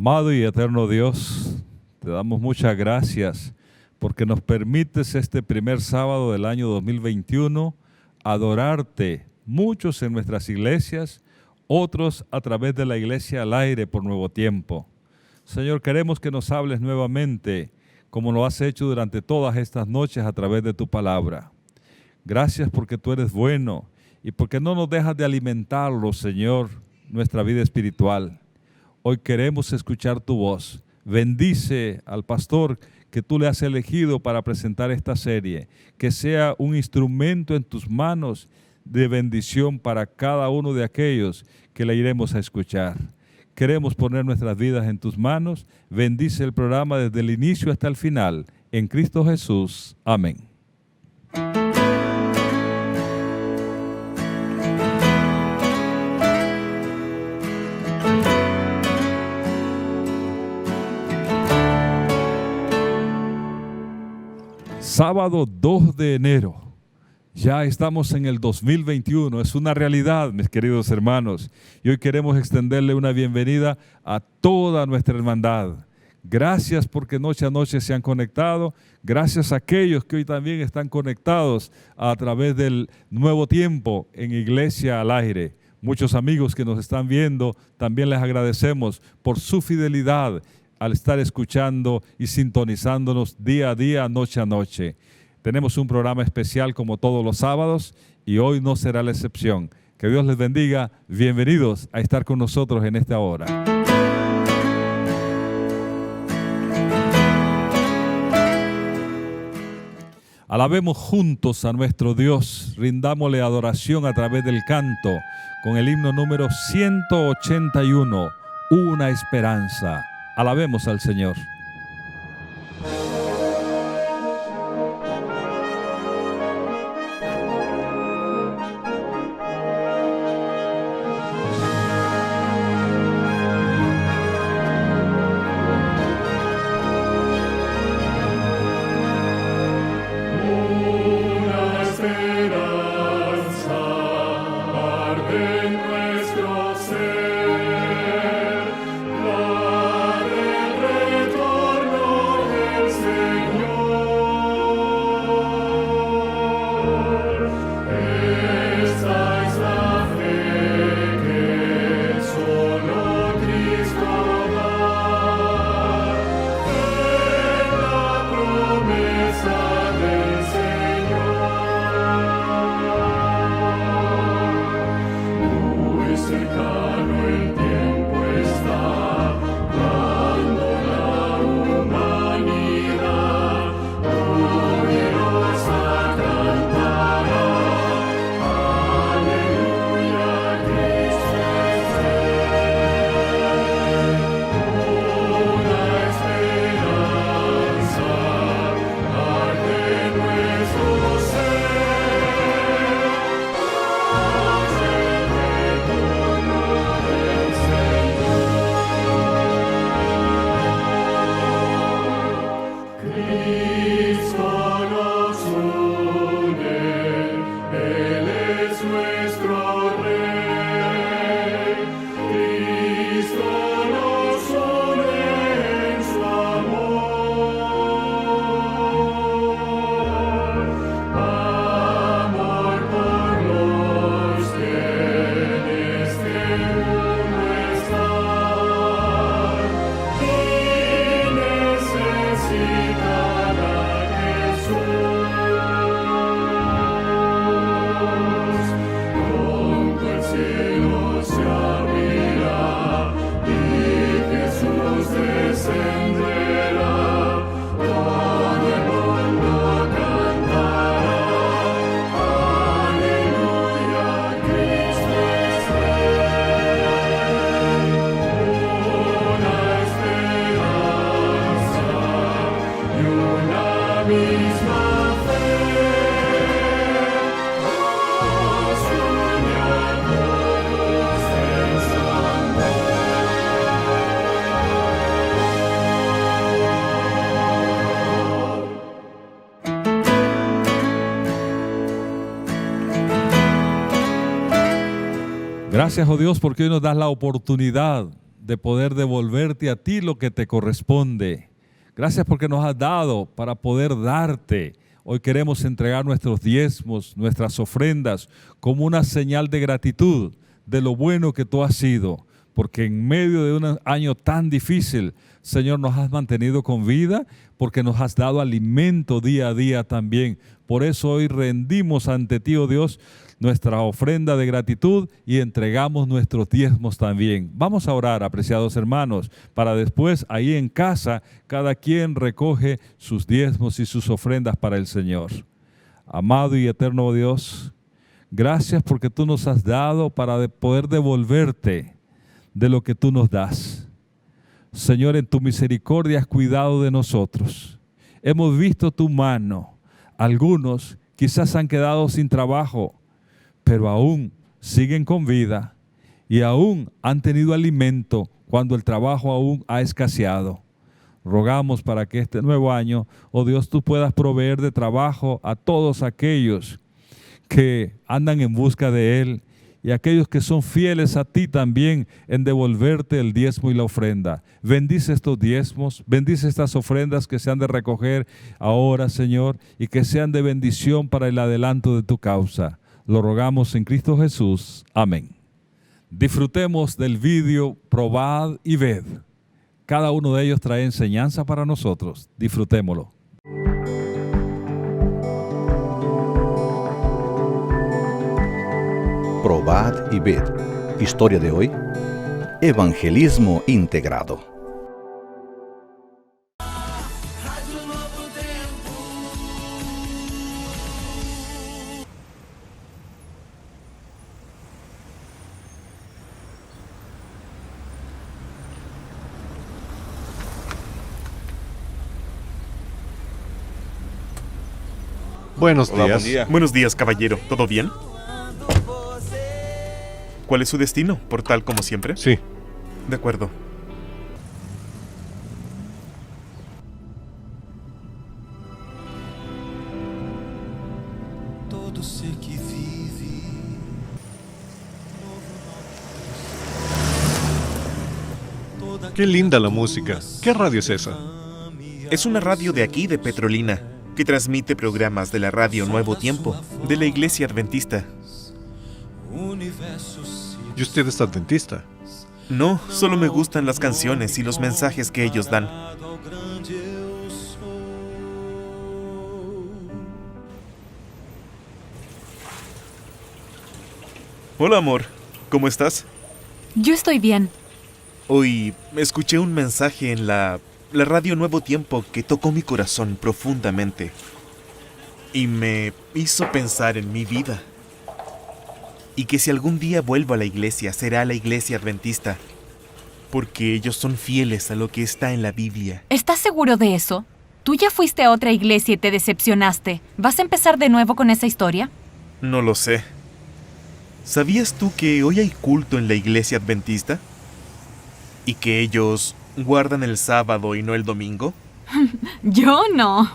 Amado y eterno Dios, te damos muchas gracias porque nos permites este primer sábado del año 2021 adorarte, muchos en nuestras iglesias, otros a través de la Iglesia al Aire por Nuevo Tiempo. Señor, queremos que nos hables nuevamente, como lo has hecho durante todas estas noches a través de tu palabra. Gracias porque tú eres bueno y porque no nos dejas de alimentarlo, Señor, nuestra vida espiritual. Hoy queremos escuchar tu voz. Bendice al pastor que tú le has elegido para presentar esta serie. Que sea un instrumento en tus manos de bendición para cada uno de aquellos que le iremos a escuchar. Queremos poner nuestras vidas en tus manos. Bendice el programa desde el inicio hasta el final. En Cristo Jesús. Amén. Sábado 2 de enero, ya estamos en el 2021, es una realidad, mis queridos hermanos, y hoy queremos extenderle una bienvenida a toda nuestra hermandad. Gracias porque noche a noche se han conectado, gracias a aquellos que hoy también están conectados a través del Nuevo Tiempo en Iglesia al Aire. Muchos amigos que nos están viendo, también les agradecemos por su fidelidad al estar escuchando y sintonizándonos día a día, noche a noche. Tenemos un programa especial como todos los sábados y hoy no será la excepción. Que Dios les bendiga. Bienvenidos a estar con nosotros en esta hora. Alabemos juntos a nuestro Dios, rindámosle adoración a través del canto con el himno número 181, Una Esperanza. Alabemos al Señor. Gracias, oh Dios, porque hoy nos das la oportunidad de poder devolverte a ti lo que te corresponde. Gracias porque nos has dado para poder darte. Hoy queremos entregar nuestros diezmos, nuestras ofrendas, como una señal de gratitud de lo bueno que tú has sido. Porque en medio de un año tan difícil, Señor, nos has mantenido con vida, porque nos has dado alimento día a día también. Por eso hoy rendimos ante ti, oh Dios, nuestra ofrenda de gratitud y entregamos nuestros diezmos también. Vamos a orar, apreciados hermanos, para después ahí en casa cada quien recoge sus diezmos y sus ofrendas para el Señor. Amado y eterno Dios, gracias porque tú nos has dado para poder devolverte de lo que tú nos das. Señor, en tu misericordia has cuidado de nosotros. Hemos visto tu mano. Algunos quizás han quedado sin trabajo, pero aún siguen con vida y aún han tenido alimento cuando el trabajo aún ha escaseado. Rogamos para que este nuevo año, oh Dios, tú puedas proveer de trabajo a todos aquellos que andan en busca de él y aquellos que son fieles a ti también en devolverte el diezmo y la ofrenda. Bendice estos diezmos, bendice estas ofrendas que se han de recoger ahora, Señor, y que sean de bendición para el adelanto de tu causa. Lo rogamos en Cristo Jesús. Amén. Disfrutemos del vídeo Probad y Ved. Cada uno de ellos trae enseñanza para nosotros. Disfrutémoslo. Probad y ved. Historia de hoy: evangelismo integrado. Buenos Hola, días. buen día. Buenos días, caballero. ¿Todo bien? ¿Cuál es su destino? ¿Portal como siempre? Sí. De acuerdo. Qué linda la música. ¿Qué radio es esa? Es una radio de aquí, de Petrolina, que transmite programas de la radio Nuevo Tiempo, de la Iglesia Adventista. ¿Y usted es adventista? No, solo me gustan las canciones y los mensajes que ellos dan. Hola, amor. ¿Cómo estás? Yo estoy bien. Hoy escuché un mensaje en la radio Nuevo Tiempo que tocó mi corazón profundamente y me hizo pensar en mi vida. Y que si algún día vuelvo a la iglesia, será la iglesia adventista, porque ellos son fieles a lo que está en la Biblia. ¿Estás seguro de eso? Tú ya fuiste a otra iglesia y te decepcionaste. ¿Vas a empezar de nuevo con esa historia? No lo sé. ¿Sabías tú que hoy hay culto en la iglesia adventista? ¿Y que ellos guardan el sábado y no el domingo? Yo no.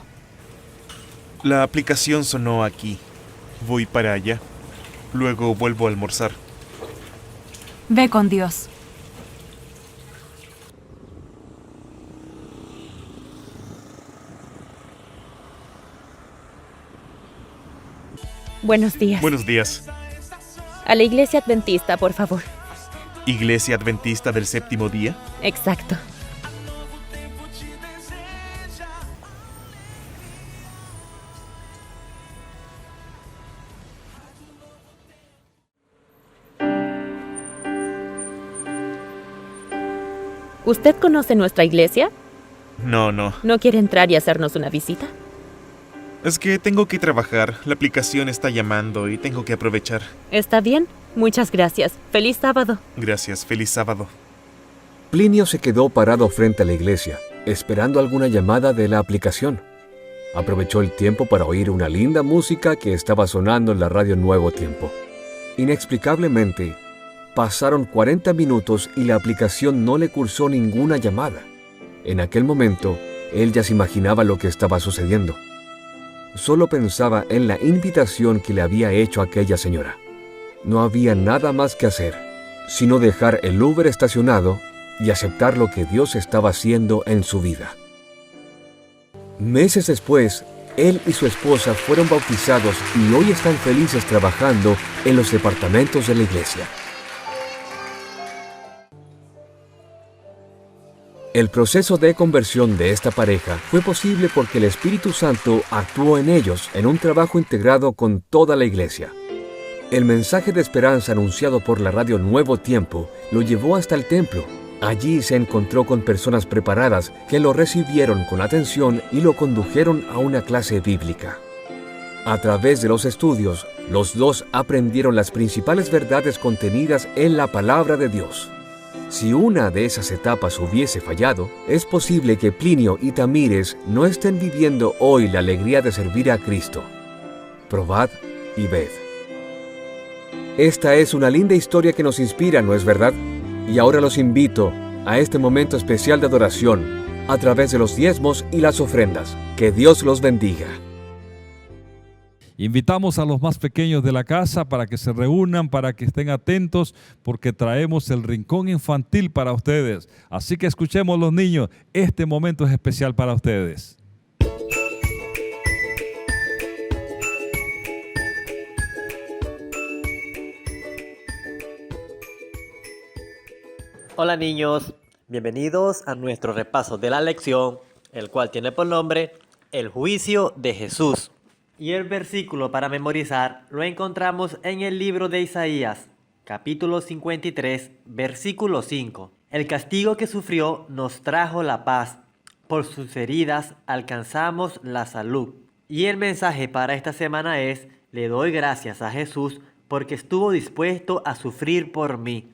La aplicación sonó aquí. Voy para allá. Luego vuelvo a almorzar. Ve con Dios. Buenos días. Buenos días. A la iglesia adventista, por favor. ¿Iglesia Adventista del Séptimo Día? Exacto. ¿Usted conoce nuestra iglesia? No. ¿No quiere entrar y hacernos una visita? Es que tengo que trabajar. La aplicación está llamando y tengo que aprovechar. Está bien. Muchas gracias. Feliz sábado. Gracias. Feliz sábado. Plinio se quedó parado frente a la iglesia, esperando alguna llamada de la aplicación. Aprovechó el tiempo para oír una linda música que estaba sonando en la radio Nuevo Tiempo. Inexplicablemente, pasaron 40 minutos y la aplicación no le cursó ninguna llamada. En aquel momento, él ya se imaginaba lo que estaba sucediendo. Solo pensaba en la invitación que le había hecho aquella señora. No había nada más que hacer, sino dejar el Uber estacionado y aceptar lo que Dios estaba haciendo en su vida. Meses después, él y su esposa fueron bautizados y hoy están felices trabajando en los departamentos de la iglesia. El proceso de conversión de esta pareja fue posible porque el Espíritu Santo actuó en ellos en un trabajo integrado con toda la iglesia. El mensaje de esperanza anunciado por la radio Nuevo Tiempo lo llevó hasta el templo. Allí se encontró con personas preparadas que lo recibieron con atención y lo condujeron a una clase bíblica. A través de los estudios, los dos aprendieron las principales verdades contenidas en la palabra de Dios. Si una de esas etapas hubiese fallado, es posible que Plinio y Tamires no estén viviendo hoy la alegría de servir a Cristo. Probad y ved. Esta es una linda historia que nos inspira, ¿no es verdad? Y ahora los invito a este momento especial de adoración a través de los diezmos y las ofrendas. Que Dios los bendiga. Invitamos a los más pequeños de la casa para que se reúnan, para que estén atentos, porque traemos el rincón infantil para ustedes. Así que escuchemos los niños, este momento es especial para ustedes. Hola niños, bienvenidos a nuestro repaso de la lección, el cual tiene por nombre El juicio de Jesús. Y el versículo para memorizar lo encontramos en el libro de Isaías, capítulo 53, versículo 5. El castigo que sufrió nos trajo la paz, por sus heridas alcanzamos la salud. Y el mensaje para esta semana es: le doy gracias a Jesús porque estuvo dispuesto a sufrir por mí.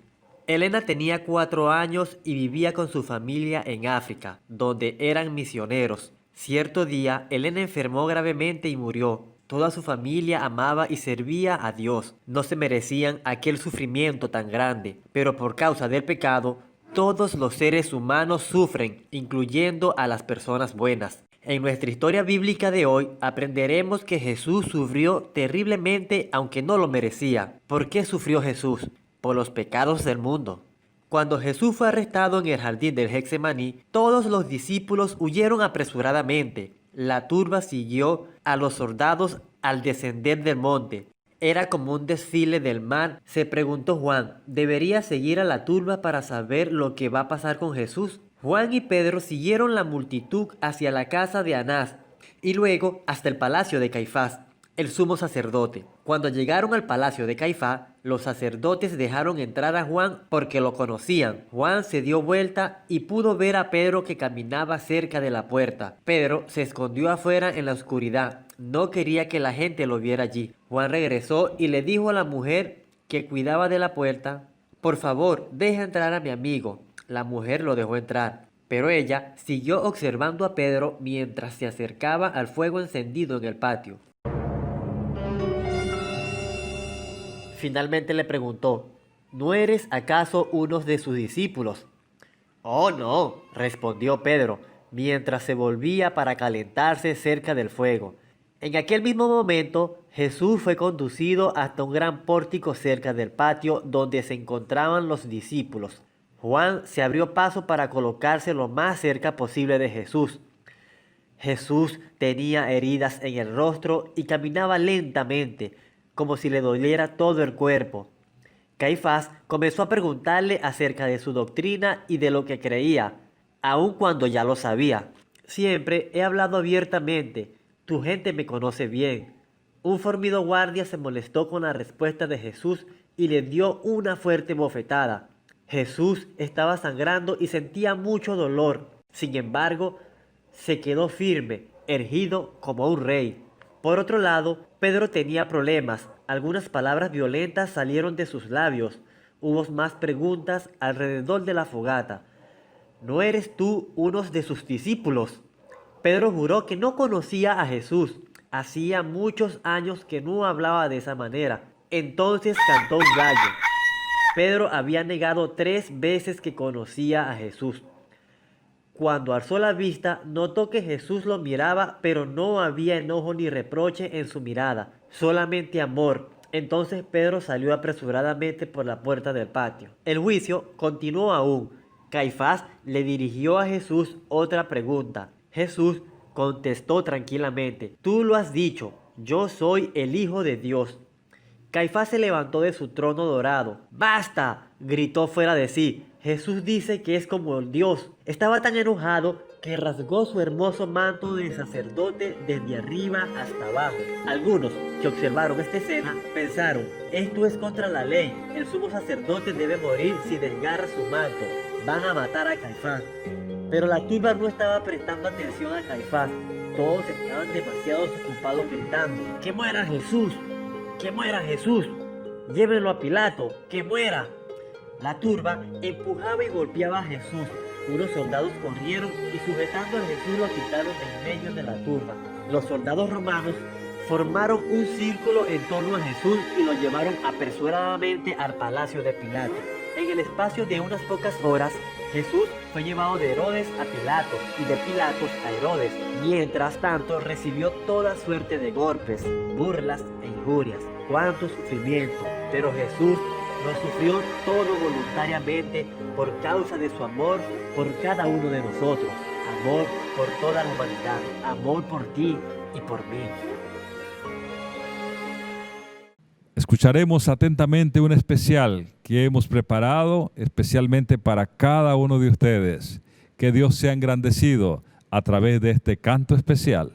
Elena tenía 4 años y vivía con su familia en África, donde eran misioneros. Cierto día, Elena enfermó gravemente y murió. Toda su familia amaba y servía a Dios. No se merecían aquel sufrimiento tan grande, pero por causa del pecado, todos los seres humanos sufren, incluyendo a las personas buenas. En nuestra historia bíblica de hoy, aprenderemos que Jesús sufrió terriblemente aunque no lo merecía. ¿Por qué sufrió Jesús? Por los pecados del mundo. Cuando Jesús fue arrestado en el jardín del Getsemaní, todos los discípulos huyeron apresuradamente. La turba siguió a los soldados al descender del monte. Era como un desfile del mar. Se preguntó Juan, ¿debería seguir a la turba para saber lo que va a pasar con Jesús? Juan y Pedro siguieron la multitud hacia la casa de Anás y luego hasta el palacio de Caifás, el sumo sacerdote. Cuando llegaron al palacio de Caifás, los sacerdotes dejaron entrar a Juan porque lo conocían. Juan se dio vuelta y pudo ver a Pedro que caminaba cerca de la puerta. Pedro se escondió afuera en la oscuridad. No quería que la gente lo viera allí. Juan regresó y le dijo a la mujer que cuidaba de la puerta: por favor, deja entrar a mi amigo. La mujer lo dejó entrar, pero ella siguió observando a Pedro mientras se acercaba al fuego encendido en el patio. Finalmente le preguntó: ¿no eres acaso uno de sus discípulos? Oh, no, respondió Pedro, mientras se volvía para calentarse cerca del fuego. En aquel mismo momento, Jesús fue conducido hasta un gran pórtico cerca del patio donde se encontraban los discípulos. Juan se abrió paso para colocarse lo más cerca posible de Jesús. Jesús tenía heridas en el rostro y caminaba lentamente, como si le doliera todo el cuerpo. Caifás comenzó a preguntarle acerca de su doctrina y de lo que creía, aun cuando ya lo sabía. Siempre he hablado abiertamente, tu gente me conoce bien. Un fornido guardia se molestó con la respuesta de Jesús y le dio una fuerte bofetada. Jesús estaba sangrando y sentía mucho dolor. Sin embargo, se quedó firme, erguido como un rey. Por otro lado, Pedro tenía problemas. Algunas palabras violentas salieron de sus labios. Hubo más preguntas alrededor de la fogata. ¿No eres tú uno de sus discípulos? Pedro juró que no conocía a Jesús. Hacía muchos años que no hablaba de esa manera. Entonces cantó un gallo. Pedro había negado 3 veces que conocía a Jesús. Cuando alzó la vista, notó que Jesús lo miraba, pero no había enojo ni reproche en su mirada, solamente amor. Entonces Pedro salió apresuradamente por la puerta del patio. El juicio continuó aún. Caifás le dirigió a Jesús otra pregunta. Jesús contestó tranquilamente: tú lo has dicho, yo soy el Hijo de Dios. Caifás se levantó de su trono dorado. ¡Basta!, gritó fuera de sí. Jesús dice que es como Dios. Estaba tan enojado que rasgó su hermoso manto de sacerdote desde arriba hasta abajo. Algunos que observaron esta escena pensaron: esto es contra la ley, el sumo sacerdote debe morir si desgarra su manto, van a matar a Caifás. Pero la turba no estaba prestando atención a Caifás, todos estaban demasiado ocupados gritando: ¡que muera Jesús! ¡Que muera Jesús! ¡Llévenlo a Pilato! ¡Que muera! La turba empujaba y golpeaba a Jesús. Unos soldados corrieron y sujetando a Jesús lo quitaron en medio de la turba. Los soldados romanos formaron un círculo en torno a Jesús y lo llevaron apresuradamente al palacio de Pilato. En el espacio de unas pocas horas, Jesús fue llevado de Herodes a Pilato y de Pilatos a Herodes. Mientras tanto, recibió toda suerte de golpes, burlas e injurias. ¡Cuánto sufrimiento! Pero Jesús lo sufrió todo voluntariamente por causa de su amor por cada uno de nosotros. Amor por toda la humanidad. Amor por ti y por mí. Escucharemos atentamente un especial que hemos preparado especialmente para cada uno de ustedes. Que Dios sea engrandecido a través de este canto especial.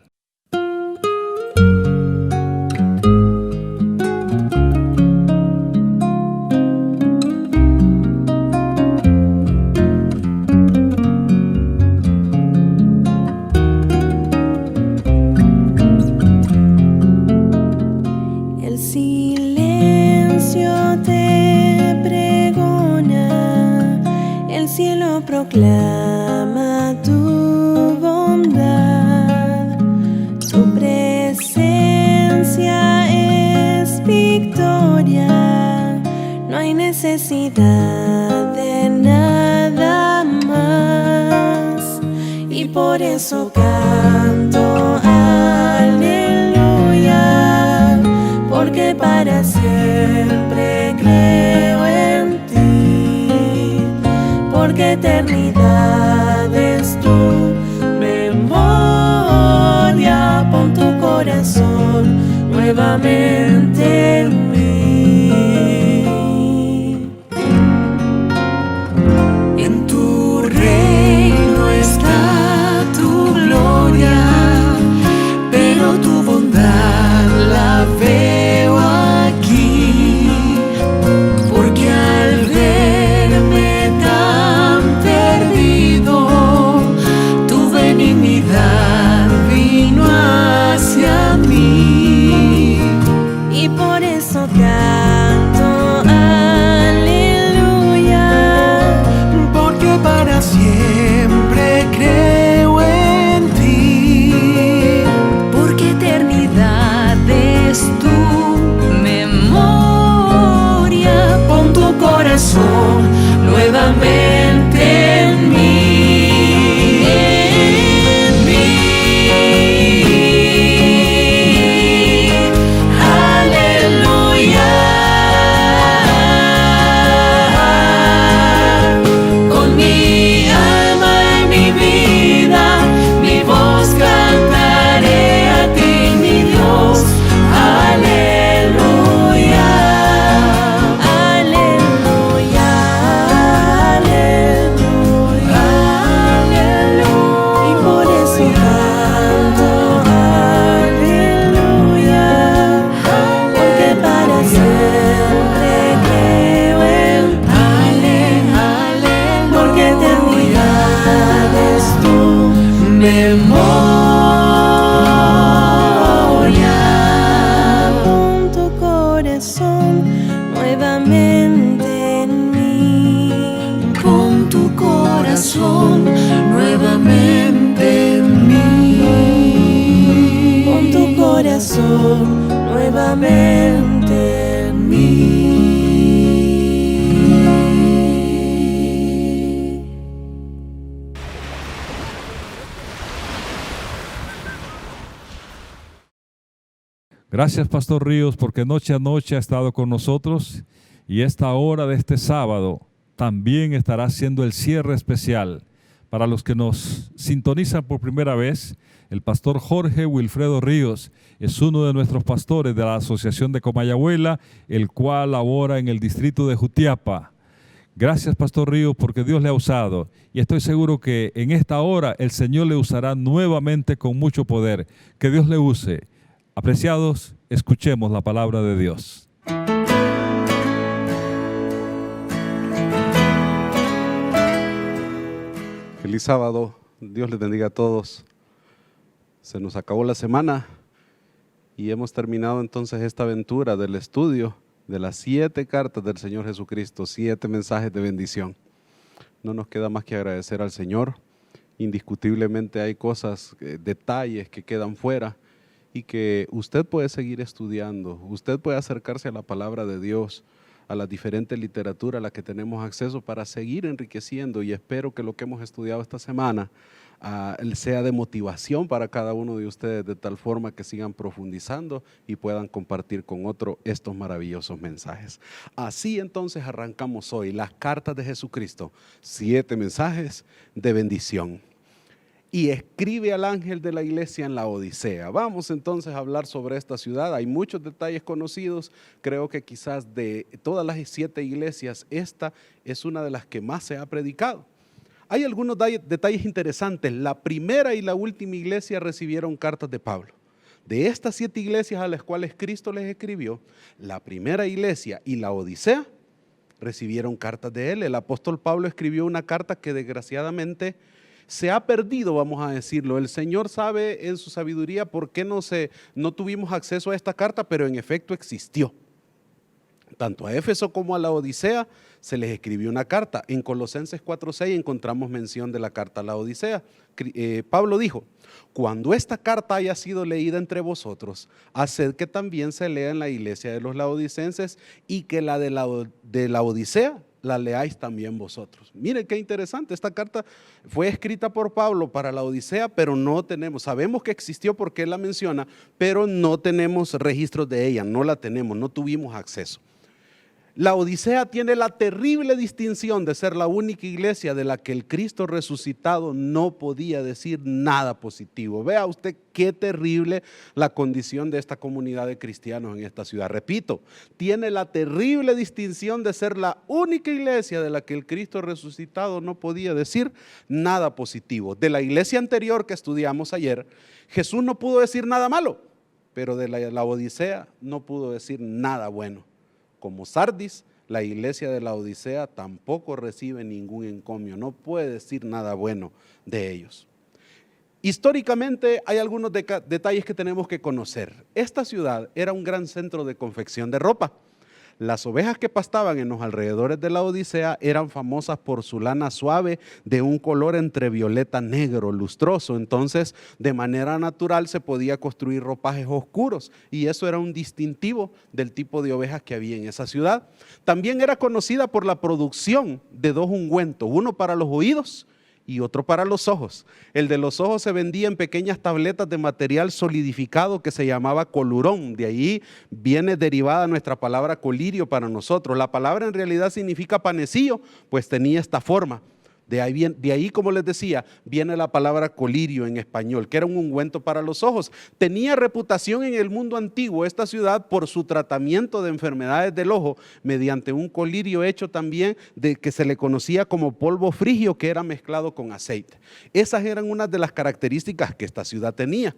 Proclama tu bondad, tu presencia es victoria, no hay necesidad de nada más, y por eso canto aleluya, porque para siempre creo en ti, porque eternidad es tu memoria. Pon tu corazón nuevamente en mí. En tu reino está tu gloria, pero tu bondad la veo aquí, porque al verme tan perdido, tu benignidad vino hacia mí, y por eso canto aleluya, porque para siempre creo en ti, porque eternidad es tu memoria. Pon tu corazón nuevamente en mí, en mí. Aleluya. Con mi alma y mi vida, mi voz cantaré a ti, mi Dios. Aleluya. Aleluya. Aleluya. Aleluya. Y por eso canto aleluya, porque para siempre creo en ti, porque eternidad es tu memoria. Pon tu corazón nuevamente en mí, pon tu corazón nuevamente en mí, pon tu corazón nuevamente en mí. Gracias, Pastor Ríos, porque noche a noche ha estado con nosotros y esta hora de este sábado también estará haciendo el cierre especial. Para los que nos sintonizan por primera vez, el pastor Jorge Wilfredo Ríos es uno de nuestros pastores de la Asociación de Comayagüela, el cual labora en el distrito de Jutiapa. Gracias, Pastor Ríos, porque Dios le ha usado y estoy seguro que en esta hora el Señor le usará nuevamente con mucho poder. Que Dios le use. Apreciados, escuchemos la palabra de Dios. Feliz sábado, Dios les bendiga a todos. Se nos acabó la semana y hemos terminado entonces esta aventura del estudio de las 7 cartas del Señor Jesucristo, 7 mensajes de bendición. No nos queda más que agradecer al Señor. Indiscutiblemente hay cosas, detalles que quedan fuera y que usted puede seguir estudiando. Usted puede acercarse a la palabra de Dios, a la diferente literatura a la que tenemos acceso para seguir enriqueciendo, y espero que lo que hemos estudiado esta semana sea de motivación para cada uno de ustedes, de tal forma que sigan profundizando y puedan compartir con otro estos maravillosos mensajes. Así entonces arrancamos hoy las cartas de Jesucristo, 7 mensajes de bendición. Y escribe al ángel de la iglesia en la Odisea. Vamos entonces a hablar sobre esta ciudad. Hay muchos detalles conocidos. Creo que quizás de todas las 7 iglesias, esta es una de las que más se ha predicado. Hay algunos detalles interesantes. La primera y la última iglesia recibieron cartas de Pablo. De estas 7 iglesias a las cuales Cristo les escribió, la primera iglesia y la Odisea recibieron cartas de él. El apóstol Pablo escribió una carta que desgraciadamente se ha perdido, vamos a decirlo. El Señor sabe en su sabiduría por qué no tuvimos acceso a esta carta, pero en efecto existió. Tanto a Éfeso como a la Odisea se les escribió una carta. En Colosenses 4:6 encontramos mención de la carta a la Odisea. Pablo dijo: cuando esta carta haya sido leída entre vosotros, haced que también se lea en la iglesia de los laodicenses, y que la de la Odisea la leáis también vosotros. Miren qué interesante, esta carta fue escrita por Pablo para la Odisea, pero sabemos que existió porque él la menciona, pero no tenemos registros de ella, no la tenemos, no tuvimos acceso. La Odisea tiene la terrible distinción de ser la única iglesia de la que el Cristo resucitado no podía decir nada positivo. Vea usted qué terrible la condición de esta comunidad de cristianos en esta ciudad. Repito, tiene la terrible distinción de ser la única iglesia de la que el Cristo resucitado no podía decir nada positivo. De la iglesia anterior que estudiamos ayer, Jesús no pudo decir nada malo, pero de la Odisea no pudo decir nada bueno. Como Sardis, la iglesia de la Odisea tampoco recibe ningún encomio, no puede decir nada bueno de ellos. Históricamente hay algunos detalles que tenemos que conocer. Esta ciudad era un gran centro de confección de ropa. Las ovejas que pastaban en los alrededores de la Odisea eran famosas por su lana suave de un color entre violeta negro, lustroso. Entonces, de manera natural se podía construir ropajes oscuros y eso era un distintivo del tipo de ovejas que había en esa ciudad. También era conocida por la producción de 2 ungüentos, uno para los oídos y otro para los ojos. El de los ojos se vendía en pequeñas tabletas de material solidificado que se llamaba colurón. De ahí viene derivada nuestra palabra colirio para nosotros. La palabra en realidad significa panecillo, pues tenía esta forma. De ahí, como les decía, viene la palabra colirio en español, que era un ungüento para los ojos. Tenía reputación en el mundo antiguo esta ciudad por su tratamiento de enfermedades del ojo mediante un colirio hecho también que se le conocía como polvo frigio, que era mezclado con aceite. Esas eran unas de las características que esta ciudad tenía.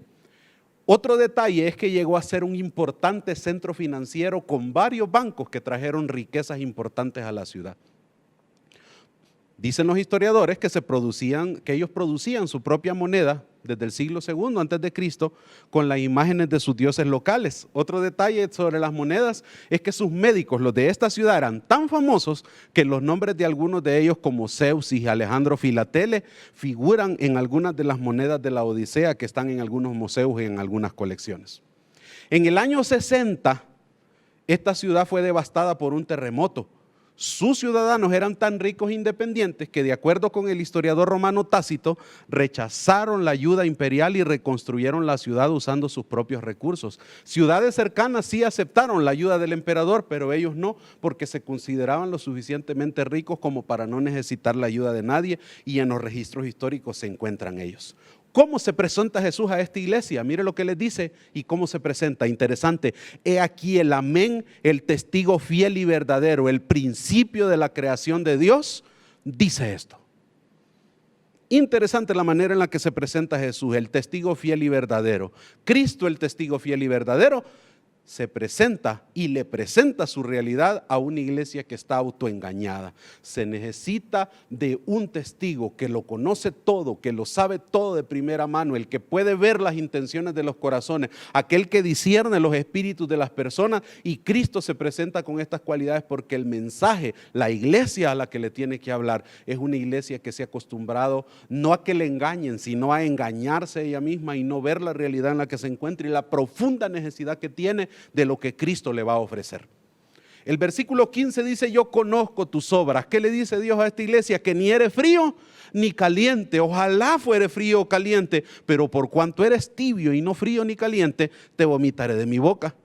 Otro detalle es que llegó a ser un importante centro financiero con varios bancos que trajeron riquezas importantes a la ciudad. Dicen los historiadores que ellos producían su propia moneda desde el siglo II antes de Cristo con las imágenes de sus dioses locales. Otro detalle sobre las monedas es que sus médicos, los de esta ciudad, eran tan famosos que los nombres de algunos de ellos, como Zeus y Alejandro Filatele, figuran en algunas de las monedas de la Odisea que están en algunos museos y en algunas colecciones. En el año 60, esta ciudad fue devastada por un terremoto. Sus ciudadanos eran tan ricos e independientes que, de acuerdo con el historiador romano Tácito, rechazaron la ayuda imperial y reconstruyeron la ciudad usando sus propios recursos. Ciudades cercanas sí aceptaron la ayuda del emperador, pero ellos no, porque se consideraban lo suficientemente ricos como para no necesitar la ayuda de nadie, y en los registros históricos se encuentran ellos. ¿Cómo se presenta Jesús a esta iglesia? Mire lo que les dice y cómo se presenta. Interesante. He aquí el amén, el testigo fiel y verdadero, el principio de la creación de Dios, dice esto. Interesante la manera en la que se presenta Jesús, el testigo fiel y verdadero. Cristo, el testigo fiel y verdadero, se presenta y le presenta su realidad a una iglesia que está autoengañada. Se necesita de un testigo que lo conoce todo, que lo sabe todo de primera mano, el que puede ver las intenciones de los corazones, aquel que discierne los espíritus de las personas, y Cristo se presenta con estas cualidades porque el mensaje, la iglesia a la que le tiene que hablar, es una iglesia que se ha acostumbrado no a que le engañen, sino a engañarse ella misma y no ver la realidad en la que se encuentra y la profunda necesidad que tiene de lo que Cristo le va a ofrecer. El versículo 15 dice: yo conozco tus obras. ¿Qué le dice Dios a esta iglesia? Que ni eres frío ni caliente. Ojalá fuere frío o caliente, pero por cuanto eres tibio y no frío ni caliente, te vomitaré de mi boca.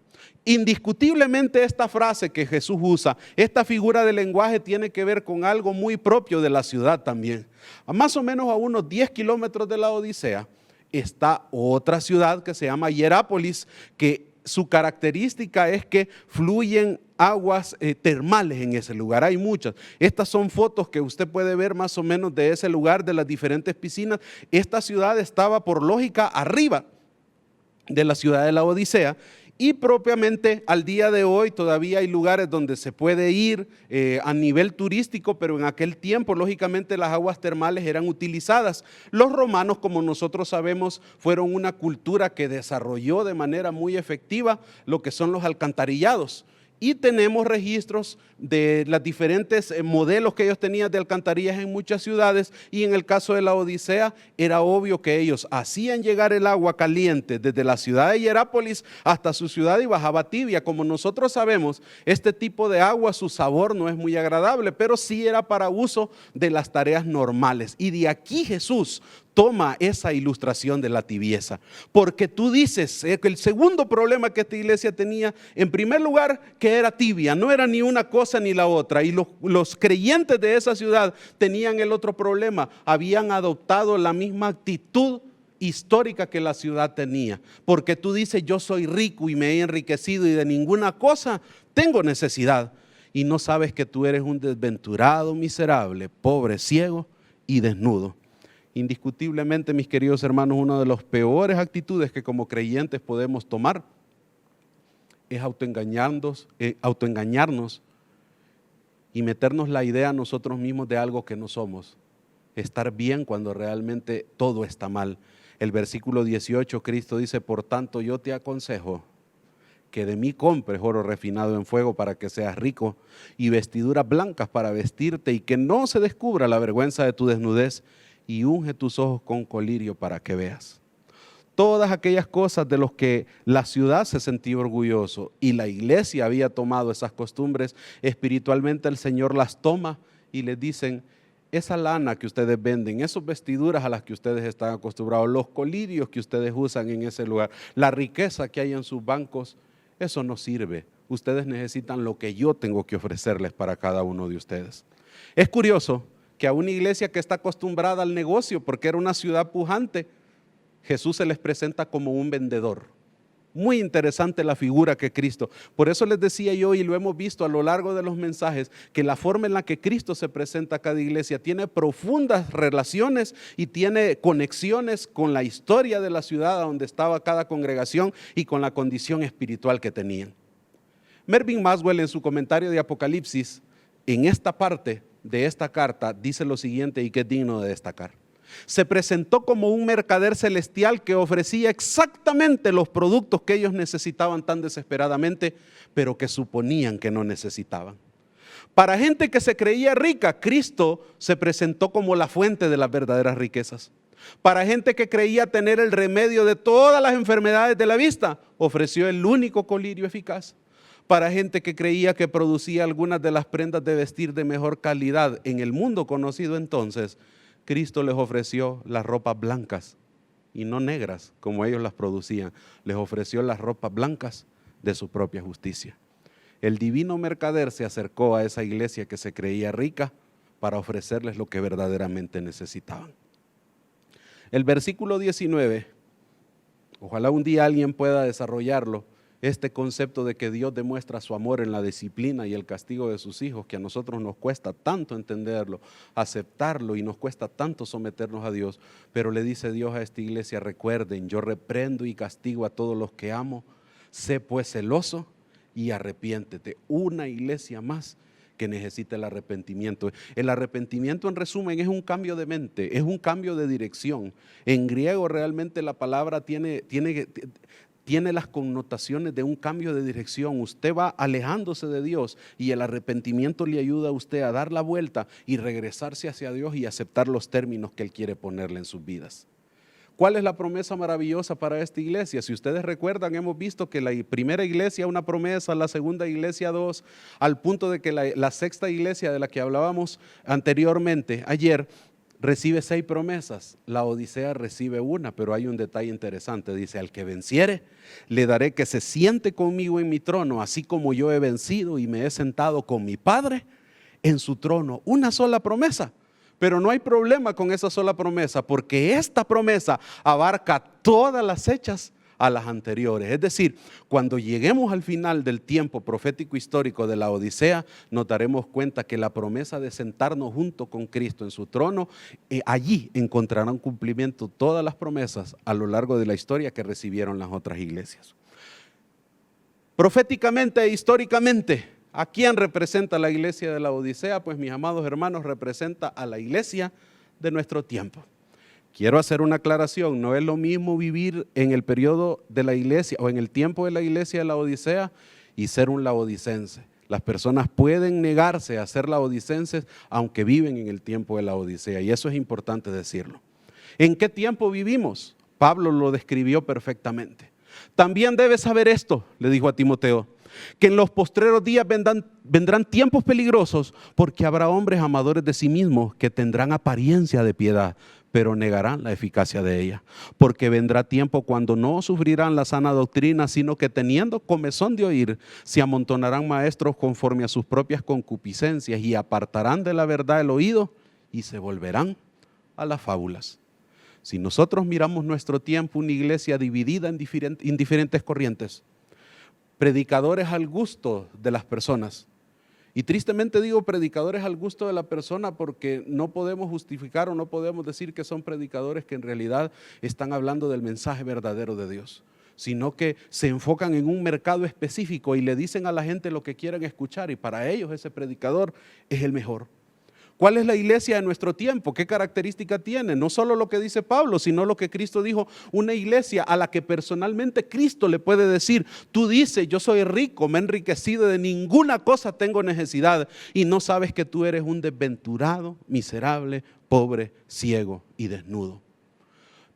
Indiscutiblemente esta frase que Jesús usa, esta figura de lenguaje, tiene que ver con algo muy propio de la ciudad también. A más o menos a unos 10 kilómetros de la Odisea está otra ciudad que se llama Hierápolis, que su característica es que fluyen aguas termales en ese lugar. Hay muchas. Estas son fotos que usted puede ver más o menos de ese lugar, de las diferentes piscinas. Esta ciudad estaba por lógica arriba de la ciudad de la Odisea, y propiamente al día de hoy todavía hay lugares donde se puede ir a nivel turístico, pero en aquel tiempo lógicamente las aguas termales eran utilizadas. Los romanos, como nosotros sabemos, fueron una cultura que desarrolló de manera muy efectiva lo que son los alcantarillados. Y tenemos registros de los diferentes modelos que ellos tenían de alcantarillas en muchas ciudades, y en el caso de la Odisea era obvio que ellos hacían llegar el agua caliente desde la ciudad de Hierápolis hasta su ciudad y bajaba tibia. Como nosotros sabemos, este tipo de agua, su sabor no es muy agradable, pero sí era para uso de las tareas normales. Y de aquí Jesús toma esa ilustración de la tibieza, porque tú dices que el segundo problema que esta iglesia tenía, en primer lugar, que era tibia, no era ni una cosa ni la otra, y los creyentes de esa ciudad tenían el otro problema, habían adoptado la misma actitud histórica que la ciudad tenía, porque tú dices: yo soy rico y me he enriquecido y de ninguna cosa tengo necesidad, y no sabes que tú eres un desventurado, miserable, pobre, ciego y desnudo. Indiscutiblemente, mis queridos hermanos, una de las peores actitudes que como creyentes podemos tomar es autoengañarnos y meternos la idea a nosotros mismos de algo que no somos. Estar bien cuando realmente todo está mal. El versículo 18, Cristo dice: por tanto yo te aconsejo que de mí compres oro refinado en fuego para que seas rico, y vestiduras blancas para vestirte, y que no se descubra la vergüenza de tu desnudez, y unge tus ojos con colirio para que veas. Todas aquellas cosas de las que la ciudad se sentía orgulloso y la iglesia había tomado esas costumbres, espiritualmente el Señor las toma y les dicen: esa lana que ustedes venden, esas vestiduras a las que ustedes están acostumbrados, los colirios que ustedes usan en ese lugar, la riqueza que hay en sus bancos, eso no sirve. Ustedes necesitan lo que yo tengo que ofrecerles para cada uno de ustedes. Es curioso que a una iglesia que está acostumbrada al negocio, porque era una ciudad pujante, Jesús se les presenta como un vendedor. Muy interesante la figura que Cristo. Por eso les decía yo, y lo hemos visto a lo largo de los mensajes, que la forma en la que Cristo se presenta a cada iglesia tiene profundas relaciones y tiene conexiones con la historia de la ciudad donde estaba cada congregación y con la condición espiritual que tenían. Mervyn Maswell, en su comentario de Apocalipsis, en esta parte de esta carta, dice lo siguiente, y que es digno de destacar: se presentó como un mercader celestial que ofrecía exactamente los productos que ellos necesitaban tan desesperadamente, pero que suponían que no necesitaban. Para gente que se creía rica, Cristo se presentó como la fuente de las verdaderas riquezas. Para gente que creía tener el remedio de todas las enfermedades de la vista, ofreció el único colirio eficaz. para gente que creía que producía algunas de las prendas de vestir de mejor calidad en el mundo conocido entonces, Cristo les ofreció las ropas blancas y no negras como ellos las producían. Les ofreció las ropas blancas de su propia justicia. El divino mercader se acercó a esa iglesia que se creía rica para ofrecerles lo que verdaderamente necesitaban. El versículo 19, ojalá un día alguien pueda desarrollarlo, este concepto de que Dios demuestra su amor en la disciplina y el castigo de sus hijos, que a nosotros nos cuesta tanto entenderlo, aceptarlo y nos cuesta tanto someternos a Dios, pero le dice Dios a esta iglesia: recuerden, yo reprendo y castigo a todos los que amo, sé pues celoso y arrepiéntete. Una iglesia más que necesita el arrepentimiento. El arrepentimiento, en resumen, es un cambio de mente, es un cambio de dirección. En griego realmente la palabra tiene las connotaciones de un cambio de dirección. Usted va alejándose de Dios y el arrepentimiento le ayuda a usted a dar la vuelta y regresarse hacia Dios y aceptar los términos que Él quiere ponerle en sus vidas. ¿Cuál es la promesa maravillosa para esta iglesia? Si ustedes recuerdan, hemos visto que la primera iglesia una promesa, la segunda iglesia dos, al punto de que la sexta iglesia de la que hablábamos anteriormente, ayer, recibe 6 promesas. La Odisea recibe una, pero hay un detalle interesante. Dice: al que venciere, le daré que se siente conmigo en mi trono, así como yo he vencido y me he sentado con mi Padre en su trono. Una sola promesa. Pero no hay problema con esa sola promesa, porque esta promesa abarca todas las hechas a las anteriores. Es decir, cuando lleguemos al final del tiempo profético histórico de la Odisea, nos daremos cuenta que la promesa de sentarnos junto con Cristo en su trono, allí encontrarán cumplimiento todas las promesas a lo largo de la historia que recibieron las otras iglesias. Proféticamente e históricamente, ¿a quién representa la iglesia de la Odisea? Pues, mis amados hermanos, representa a la iglesia de nuestro tiempo. Quiero hacer una aclaración: no es lo mismo vivir en el periodo de la iglesia o en el tiempo de la iglesia de la Odisea y ser un laodicense. Las personas pueden negarse a ser laodicenses aunque viven en el tiempo de la Odisea, y eso es importante decirlo. ¿En qué tiempo vivimos? Pablo lo describió perfectamente. También debes saber esto, le dijo a Timoteo, que en los postreros días vendrán tiempos peligrosos, porque habrá hombres amadores de sí mismos que tendrán apariencia de piedad, pero negarán la eficacia de ella. Porque vendrá tiempo cuando no sufrirán la sana doctrina, sino que teniendo comezón de oír, se amontonarán maestros conforme a sus propias concupiscencias y apartarán de la verdad el oído y se volverán a las fábulas. Si nosotros miramos nuestro tiempo, una iglesia dividida en diferentes corrientes, predicadores al gusto de las personas. Y tristemente digo predicadores al gusto de la persona porque no podemos justificar o no podemos decir que son predicadores que en realidad están hablando del mensaje verdadero de Dios, sino que se enfocan en un mercado específico y le dicen a la gente lo que quieren escuchar, y para ellos ese predicador es el mejor. ¿Cuál es la iglesia de nuestro tiempo? ¿Qué característica tiene? No solo lo que dice Pablo, sino lo que Cristo dijo. Una iglesia a la que personalmente Cristo le puede decir: tú dices, yo soy rico, me he enriquecido, de ninguna cosa tengo necesidad, y no sabes que tú eres un desventurado, miserable, pobre, ciego y desnudo.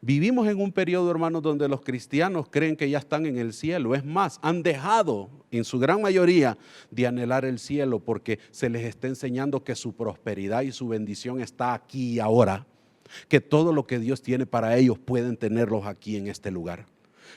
Vivimos en un periodo, hermanos, donde los cristianos creen que ya están en el cielo. Es más, han dejado en su gran mayoría de anhelar el cielo porque se les está enseñando que su prosperidad y su bendición está aquí y ahora, que todo lo que Dios tiene para ellos pueden tenerlos aquí en este lugar.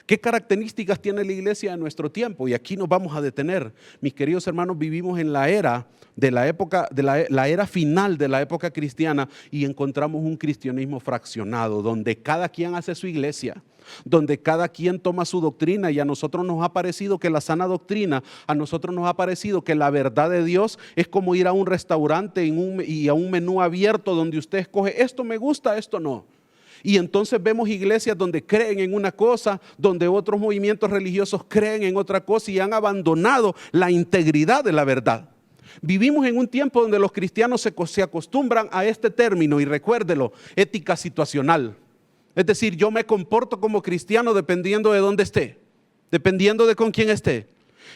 ¿Qué características tiene la iglesia de nuestro tiempo? Y aquí nos vamos a detener. Mis queridos hermanos, vivimos en la era de la época, la era final de la época cristiana, y encontramos un cristianismo fraccionado, donde cada quien hace su iglesia, donde cada quien toma su doctrina, y a nosotros nos ha parecido que la sana doctrina, a nosotros nos ha parecido que la verdad de Dios es como ir a un restaurante y a un menú abierto donde usted escoge: esto me gusta, esto no. Y entonces vemos iglesias donde creen en una cosa, donde otros movimientos religiosos creen en otra cosa y han abandonado la integridad de la verdad. Vivimos en un tiempo donde los cristianos se acostumbran a este término, y recuérdelo: ética situacional. Es decir, yo me comporto como cristiano dependiendo de dónde esté, dependiendo de con quién esté.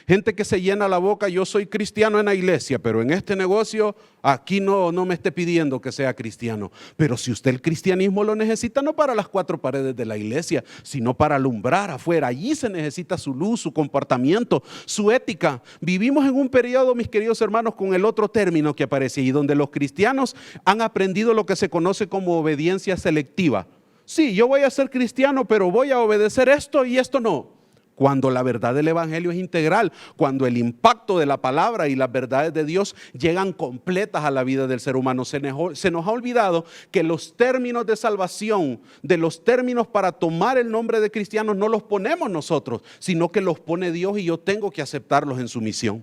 Gente que se llena la boca, yo soy cristiano en la iglesia, pero en este negocio aquí no me esté pidiendo que sea cristiano. Pero si usted el cristianismo lo necesita no para las cuatro paredes de la iglesia, sino para alumbrar afuera. Allí se necesita su luz, su comportamiento, su ética. Vivimos en un periodo, mis queridos hermanos, con el otro término que aparece y donde los cristianos han aprendido lo que se conoce como obediencia selectiva. Sí, yo voy a ser cristiano, pero voy a obedecer esto y esto no. Cuando la verdad del evangelio es integral, cuando el impacto de la palabra y las verdades de Dios llegan completas a la vida del ser humano, se nos ha olvidado que los términos de salvación, de los términos para tomar el nombre de cristianos, no los ponemos nosotros, sino que los pone Dios y yo tengo que aceptarlos en su misión.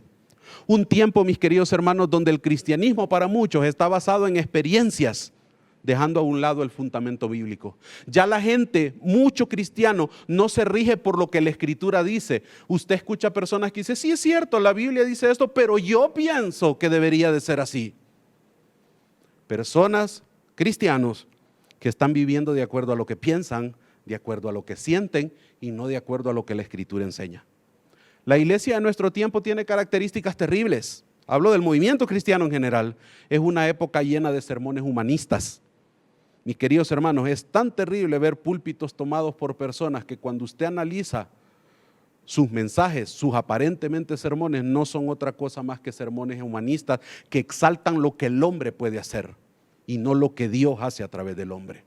Un tiempo, mis queridos hermanos, donde el cristianismo para muchos está basado en experiencias, dejando a un lado el fundamento bíblico. Ya la gente, mucho cristiano, no se rige por lo que la Escritura dice. Usted escucha personas que dicen, sí es cierto, la Biblia dice esto, pero yo pienso que debería de ser así. Personas, cristianos, que están viviendo de acuerdo a lo que piensan, de acuerdo a lo que sienten y no de acuerdo a lo que la Escritura enseña. La iglesia de nuestro tiempo tiene características terribles. Hablo del movimiento cristiano en general. Es una época llena de sermones humanistas. Mis queridos hermanos, es tan terrible ver púlpitos tomados por personas que cuando usted analiza sus mensajes, sus aparentemente sermones, no son otra cosa más que sermones humanistas que exaltan lo que el hombre puede hacer y no lo que Dios hace a través del hombre.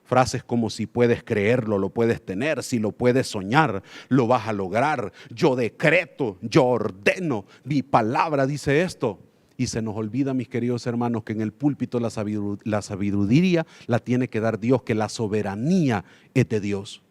Frases como si puedes creerlo, lo puedes tener, si lo puedes soñar, lo vas a lograr. Yo decreto, yo ordeno, mi palabra dice esto. Y se nos olvida, mis queridos hermanos, que en el púlpito la sabiduría la tiene que dar Dios, que la soberanía es de Dios.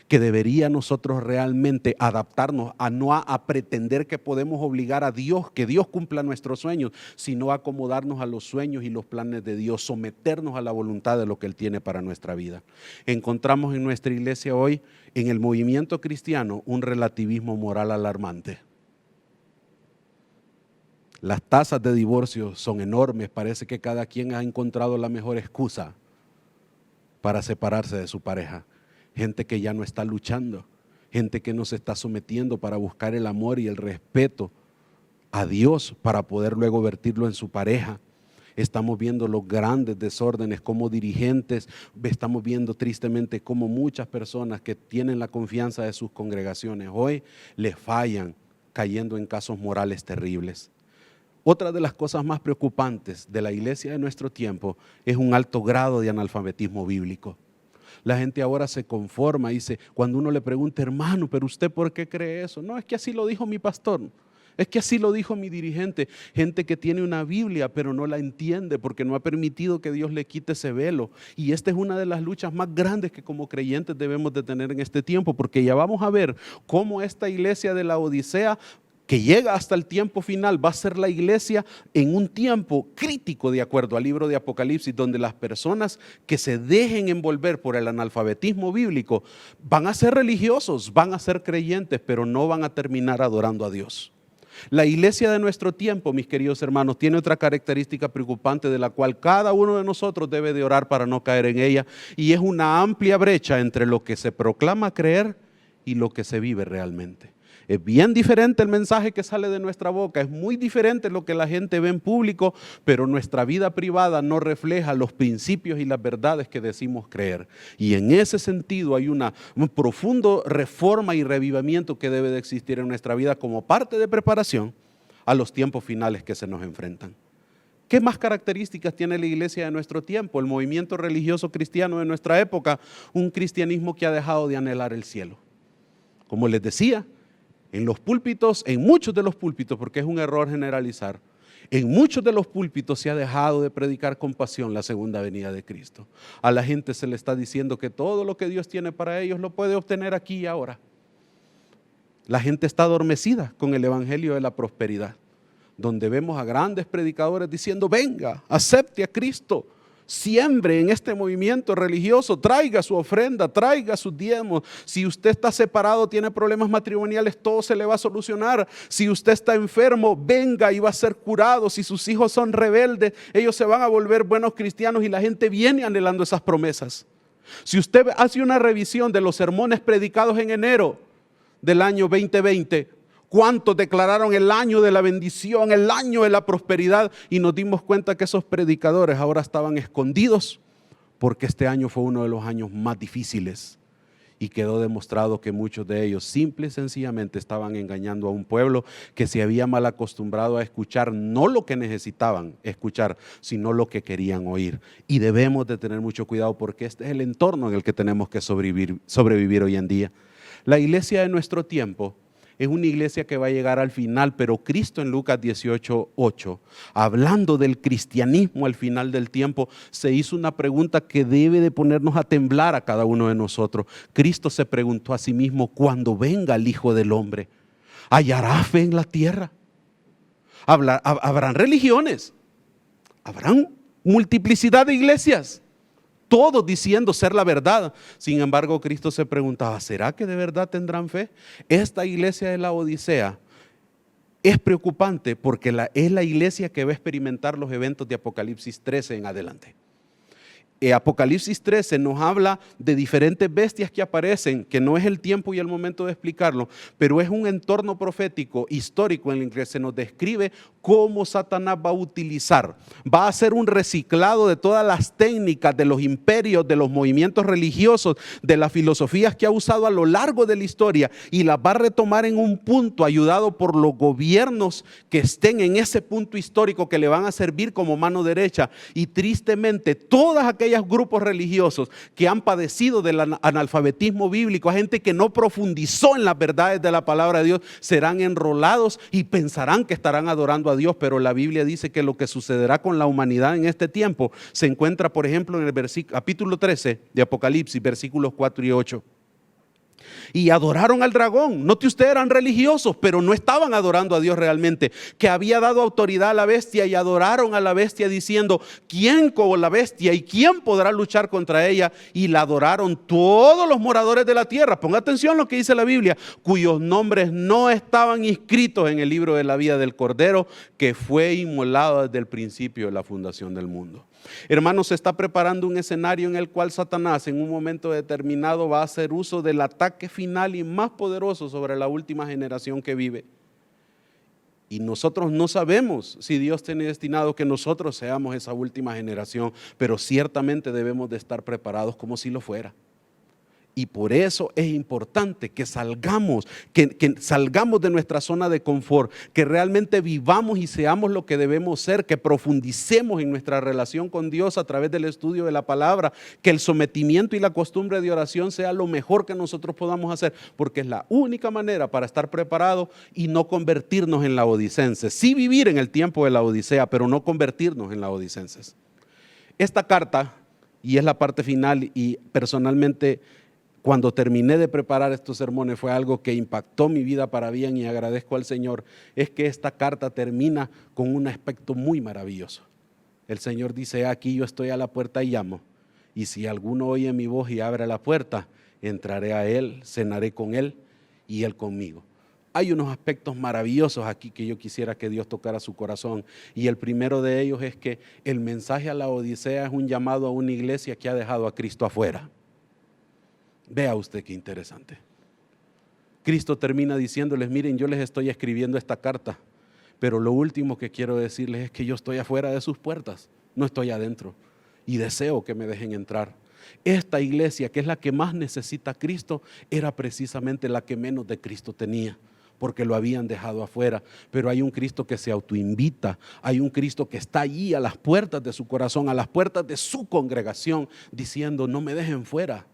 Que debería nosotros realmente adaptarnos a no a pretender que podemos obligar a Dios, que Dios cumpla nuestros sueños, sino acomodarnos a los sueños y los planes de Dios, someternos a la voluntad de lo que Él tiene para nuestra vida. Encontramos en nuestra iglesia hoy, en el movimiento cristiano, un relativismo moral alarmante. Las tasas de divorcio son enormes, parece que cada quien ha encontrado la mejor excusa para separarse de su pareja. Gente que ya no está luchando, gente que no se está sometiendo para buscar el amor y el respeto a Dios para poder luego vertirlo en su pareja. Estamos viendo los grandes desórdenes como dirigentes, estamos viendo tristemente como muchas personas que tienen la confianza de sus congregaciones hoy les fallan, cayendo en casos morales terribles. Otra de las cosas más preocupantes de la iglesia de nuestro tiempo es un alto grado de analfabetismo bíblico. La gente ahora se conforma, dice, cuando uno le pregunta, hermano, ¿pero usted por qué cree eso? No, es que así lo dijo mi pastor, es que así lo dijo mi dirigente. Gente que tiene una Biblia pero no la entiende porque no ha permitido que Dios le quite ese velo. Y esta es una de las luchas más grandes que como creyentes debemos de tener en este tiempo, porque ya vamos a ver cómo esta iglesia de la Odisea, que llega hasta el tiempo final, va a ser la iglesia en un tiempo crítico de acuerdo al libro de Apocalipsis, donde las personas que se dejen envolver por el analfabetismo bíblico van a ser religiosos, van a ser creyentes, pero no van a terminar adorando a Dios. La iglesia de nuestro tiempo, mis queridos hermanos, tiene otra característica preocupante de la cual cada uno de nosotros debe de orar para no caer en ella, y es una amplia brecha entre lo que se proclama creer y lo que se vive realmente. Es bien diferente el mensaje que sale de nuestra boca, es muy diferente lo que la gente ve en público, pero nuestra vida privada no refleja los principios y las verdades que decimos creer. Y en ese sentido hay un profundo reforma y revivimiento que debe de existir en nuestra vida como parte de preparación a los tiempos finales que se nos enfrentan. ¿Qué más características tiene la iglesia de nuestro tiempo? El movimiento religioso cristiano de nuestra época, un cristianismo que ha dejado de anhelar el cielo. Como les decía, en los púlpitos, en muchos de los púlpitos, porque es un error generalizar, en muchos de los púlpitos se ha dejado de predicar con pasión la segunda venida de Cristo. A la gente se le está diciendo que todo lo que Dios tiene para ellos lo puede obtener aquí y ahora. La gente está adormecida con el evangelio de la prosperidad, donde vemos a grandes predicadores diciendo, venga, acepte a Cristo. Siembre en este movimiento religioso, traiga su ofrenda, traiga sus diezmos. Si usted está separado, tiene problemas matrimoniales, todo se le va a solucionar. Si usted está enfermo, venga y va a ser curado. Si sus hijos son rebeldes, ellos se van a volver buenos cristianos, y la gente viene anhelando esas promesas. Si usted hace una revisión de los sermones predicados en enero del año 2020, ¿Cuántos declararon el año de la bendición, el año de la prosperidad? Y nos dimos cuenta que esos predicadores ahora estaban escondidos porque este año fue uno de los años más difíciles. Y quedó demostrado que muchos de ellos simple y sencillamente estaban engañando a un pueblo que se había mal acostumbrado a escuchar no lo que necesitaban escuchar, sino lo que querían oír. Y debemos de tener mucho cuidado porque este es el entorno en el que tenemos que sobrevivir hoy en día. La iglesia de nuestro tiempo es una iglesia que va a llegar al final, pero Cristo en Lucas 18:8, hablando del cristianismo al final del tiempo, se hizo una pregunta que debe de ponernos a temblar a cada uno de nosotros. Cristo se preguntó a sí mismo: cuando venga el Hijo del Hombre, ¿hallará fe en la tierra? Habrán religiones, habrán multiplicidad de iglesias, todos diciendo ser la verdad. Sin embargo, Cristo se preguntaba: ¿será que de verdad tendrán fe? Esta iglesia de la Odisea es preocupante porque es la iglesia que va a experimentar los eventos de Apocalipsis 13 en adelante. Apocalipsis 13 nos habla de diferentes bestias que aparecen, que no es el tiempo y el momento de explicarlo, pero es un entorno profético histórico en el que se nos describe cómo Satanás va a hacer un reciclado de todas las técnicas de los imperios, de los movimientos religiosos, de las filosofías que ha usado a lo largo de la historia, y las va a retomar en un punto ayudado por los gobiernos que estén en ese punto histórico, que le van a servir como mano derecha. Y tristemente todas aquellos grupos religiosos que han padecido del analfabetismo bíblico, gente que no profundizó en las verdades de la palabra de Dios, serán enrolados y pensarán que estarán adorando a Dios, pero la Biblia dice que lo que sucederá con la humanidad en este tiempo se encuentra, por ejemplo, en el capítulo 13 de Apocalipsis, versículos 4 y 8. Y adoraron al dragón. Note usted, eran religiosos, pero no estaban adorando a Dios realmente, que había dado autoridad a la bestia, y adoraron a la bestia diciendo: ¿quién como la bestia y quién podrá luchar contra ella? Y la adoraron todos los moradores de la tierra. Ponga atención lo que dice la Biblia: cuyos nombres no estaban inscritos en el libro de la vida del Cordero, que fue inmolado desde el principio de la fundación del mundo. Hermanos, se está preparando un escenario en el cual Satanás en un momento determinado va a hacer uso del ataque final y más poderoso sobre la última generación que vive. Y nosotros no sabemos si Dios tiene destinado que nosotros seamos esa última generación, pero ciertamente debemos de estar preparados como si lo fuera. Y por eso es importante que salgamos, que salgamos de nuestra zona de confort, que realmente vivamos y seamos lo que debemos ser, que profundicemos en nuestra relación con Dios a través del estudio de la palabra, que el sometimiento y la costumbre de oración sea lo mejor que nosotros podamos hacer, porque es la única manera para estar preparados y no convertirnos en laodicenses. Sí vivir en el tiempo de la Odisea, pero no convertirnos en laodicenses. Esta carta, y es la parte final, y personalmente cuando terminé de preparar estos sermones fue algo que impactó mi vida para bien, y agradezco al Señor, es que esta carta termina con un aspecto muy maravilloso. El Señor dice: aquí yo estoy a la puerta y llamo, y si alguno oye mi voz y abre la puerta, entraré a él, cenaré con él y él conmigo. Hay unos aspectos maravillosos aquí que yo quisiera que Dios tocara su corazón, y el primero de ellos es que el mensaje a la Odisea es un llamado a una iglesia que ha dejado a Cristo afuera. Vea usted qué interesante. Cristo termina diciéndoles: miren, yo les estoy escribiendo esta carta, pero lo último que quiero decirles es que yo estoy afuera de sus puertas, no estoy adentro, y deseo que me dejen entrar. Esta iglesia, que es la que más necesita a Cristo, era precisamente la que menos de Cristo tenía, porque lo habían dejado afuera. Pero hay un Cristo que se autoinvita, hay un Cristo que está allí a las puertas de su corazón, a las puertas de su congregación, diciendo: no me dejen fuera.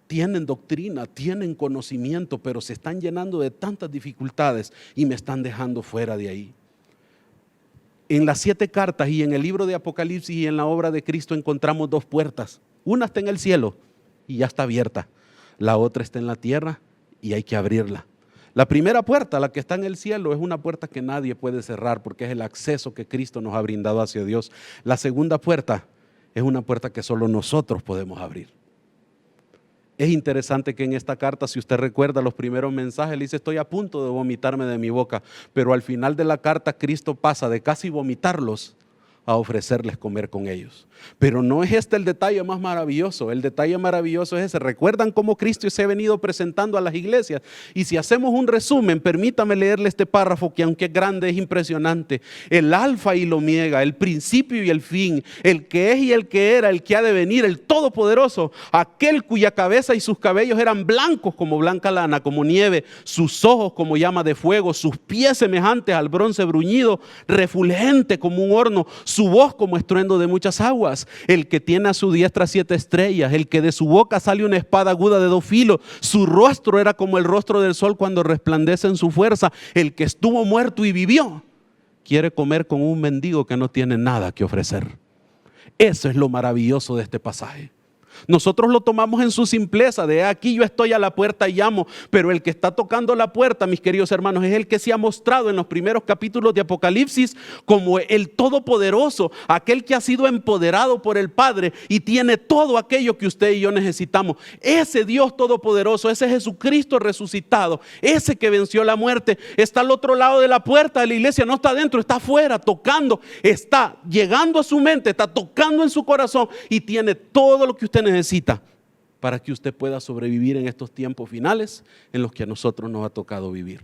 Tienen doctrina, tienen conocimiento, pero se están llenando de tantas dificultades y me están dejando fuera de ahí. En las 7 cartas y en el libro de Apocalipsis y en la obra de Cristo encontramos 2 puertas. Una está en el cielo y ya está abierta. La otra está en la tierra y hay que abrirla. La primera puerta, la que está en el cielo, es una puerta que nadie puede cerrar porque es el acceso que Cristo nos ha brindado hacia Dios. La segunda puerta es una puerta que solo nosotros podemos abrir. Es interesante que en esta carta, si usted recuerda los primeros mensajes, le dice: estoy a punto de vomitarme de mi boca, pero al final de la carta Cristo pasa de casi vomitarlos a ofrecerles comer con ellos. Pero no es este el detalle más maravilloso. El detalle maravilloso es ese. ¿Recuerdan cómo Cristo se ha venido presentando a las iglesias? Y si hacemos un resumen, permítame leerle este párrafo que aunque es grande, es impresionante. El alfa y el omega, el principio y el fin, el que es y el que era, el que ha de venir, el todopoderoso, aquel cuya cabeza y sus cabellos eran blancos como blanca lana, como nieve, sus ojos como llama de fuego, sus pies semejantes al bronce bruñido, refulgente como un horno, su voz como estruendo de muchas aguas, el que tiene a su diestra 7 estrellas, el que de su boca sale una espada aguda de 2 filos, su rostro era como el rostro del sol cuando resplandece en su fuerza, el que estuvo muerto y vivió, quiere comer con un mendigo que no tiene nada que ofrecer. Eso es lo maravilloso de este pasaje. Nosotros lo tomamos en su simpleza, de aquí yo estoy a la puerta y llamo, pero el que está tocando la puerta, mis queridos hermanos, es el que se ha mostrado en los primeros capítulos de Apocalipsis como el todopoderoso, aquel que ha sido empoderado por el Padre y tiene todo aquello que usted y yo necesitamos. Ese Dios todopoderoso, ese Jesucristo resucitado, ese que venció la muerte, está al otro lado de la puerta de la iglesia, no está adentro, está afuera tocando, está llegando a su mente, está tocando en su corazón y tiene todo lo que usted necesita para que usted pueda sobrevivir en estos tiempos finales en los que a nosotros nos ha tocado vivir.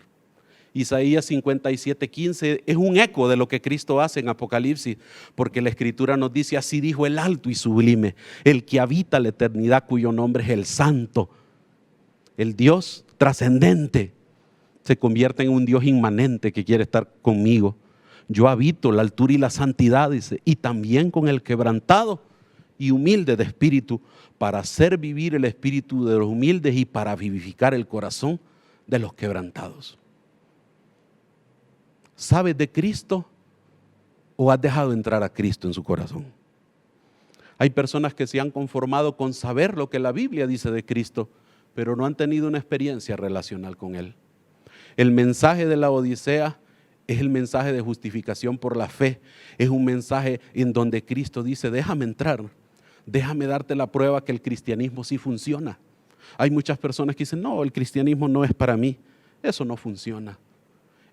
Isaías 57:15 es un eco de lo que Cristo hace en Apocalipsis, porque la Escritura nos dice: así dijo el alto y sublime, el que habita la eternidad, cuyo nombre es el Santo. El Dios trascendente se convierte en un Dios inmanente que quiere estar conmigo. Yo habito la altura y la santidad, dice, y también con el quebrantado y humilde de espíritu, para hacer vivir el espíritu de los humildes y para vivificar el corazón de los quebrantados. ¿Sabes de Cristo o has dejado entrar a Cristo en su corazón? Hay personas que se han conformado con saber lo que la Biblia dice de Cristo, pero no han tenido una experiencia relacional con Él. El mensaje de la Odisea es el mensaje de justificación por la fe. Es un mensaje en donde Cristo dice: déjame entrar. Déjame darte la prueba que el cristianismo sí funciona. Hay muchas personas que dicen: no, el cristianismo no es para mí. Eso no funciona.